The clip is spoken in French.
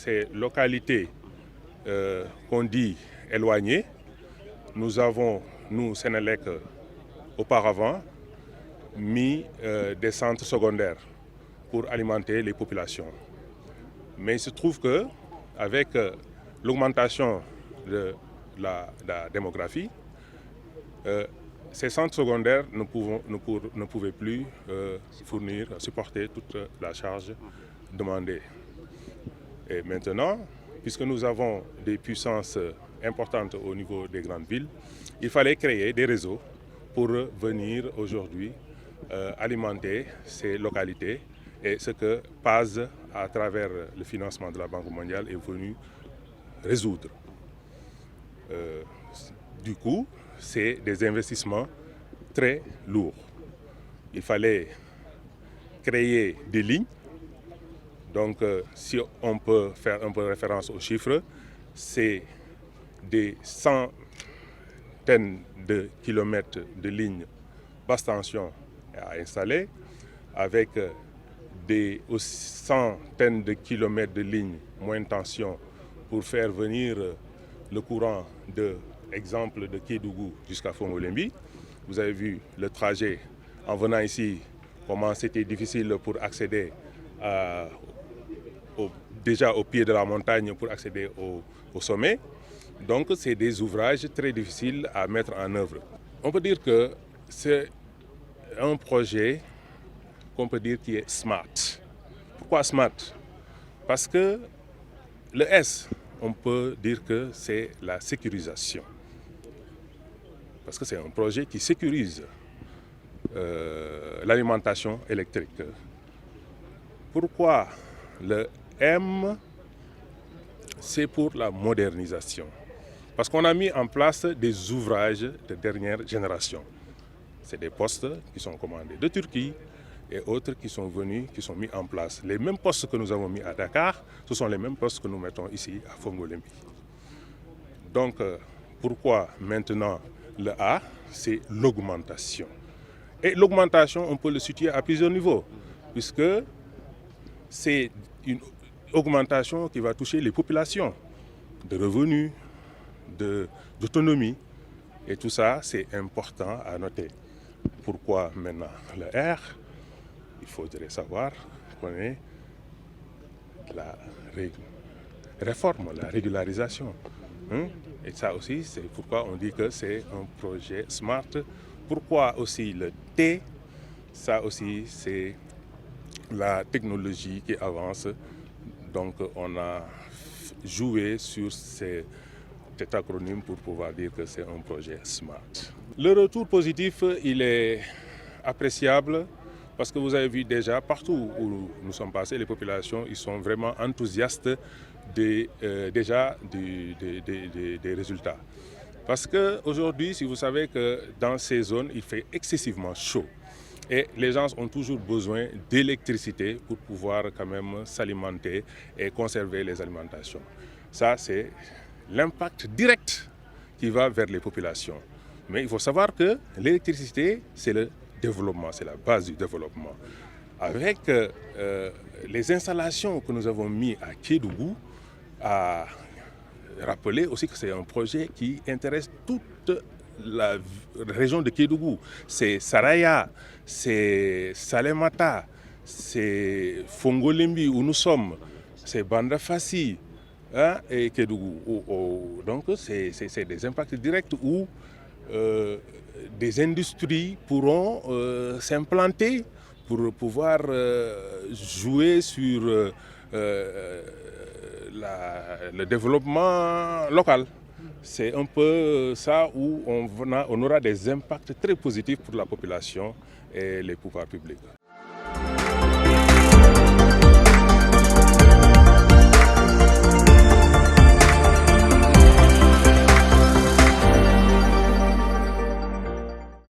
ces localités qu'on dit éloignées, nous avons, nous, Sénélec, auparavant, mis des centres secondaires pour alimenter les populations. Mais il se trouve qu'avec l'augmentation de la démographie, ces centres secondaires ne pouvaient plus supporter toute la charge demandée. Et maintenant, puisque nous avons des puissances importantes au niveau des grandes villes, il fallait créer des réseaux pour venir aujourd'hui alimenter ces localités. Et ce que PAZ, à travers le financement de la Banque mondiale, est venu résoudre. Du coup, c'est des investissements très lourds. Il fallait créer des lignes. Donc, si on peut faire un peu référence aux chiffres, c'est des centaines de kilomètres de lignes basse tension à installer, avec des centaines de kilomètres de lignes moyenne tension pour faire venir le courant exemple de Kédougou jusqu'à Fongolembi. Vous avez vu le trajet en venant ici, comment c'était difficile pour accéder déjà au pied de la montagne pour accéder au sommet. Donc c'est des ouvrages très difficiles à mettre en œuvre. On peut dire que c'est un projet qu'on peut dire qui est smart. Pourquoi smart? Parce que le S, on peut dire que c'est la sécurisation. Parce que c'est un projet qui sécurise l'alimentation électrique. Pourquoi le M? C'est pour la modernisation. Parce qu'on a mis en place des ouvrages de dernière génération. C'est des postes qui sont commandés de Turquie et autres qui sont venus, qui sont mis en place. Les mêmes postes que nous avons mis à Dakar, ce sont les mêmes postes que nous mettons ici à Fongolembi. Donc, pourquoi maintenant le A? C'est l'augmentation. Et l'augmentation, on peut le situer à plusieurs niveaux, puisque c'est une augmentation qui va toucher les populations de revenus, d'autonomie. Et tout ça, c'est important à noter. Pourquoi maintenant le R? Il faudrait savoir qu'on est la réforme, la régularisation. Et ça aussi, c'est pourquoi on dit que c'est un projet smart. Pourquoi aussi le T? Ça aussi, c'est la technologie qui avance. Donc on a joué sur cet acronyme pour pouvoir dire que c'est un projet SMART. Le retour positif, il est appréciable parce que vous avez vu déjà partout où nous sommes passés, les populations ils sont vraiment enthousiastes déjà des résultats. Parce qu'aujourd'hui, si vous savez que dans ces zones, il fait excessivement chaud. Et les gens ont toujours besoin d'électricité pour pouvoir quand même s'alimenter et conserver les alimentations. Ça, c'est l'impact direct qui va vers les populations. Mais il faut savoir que l'électricité, c'est le développement, c'est la base du développement. Avec les installations que nous avons mises à Kédougou, à rappeler aussi que c'est un projet qui intéresse toute la région de Kédougou. C'est Saraya, c'est Salemata, c'est Fongolembi où nous sommes, c'est Bandafassi et Kédougou. Donc c'est des impacts directs où des industries pourront s'implanter pour pouvoir jouer sur le développement local. C'est un peu ça où on aura des impacts très positifs pour la population et les pouvoirs publics.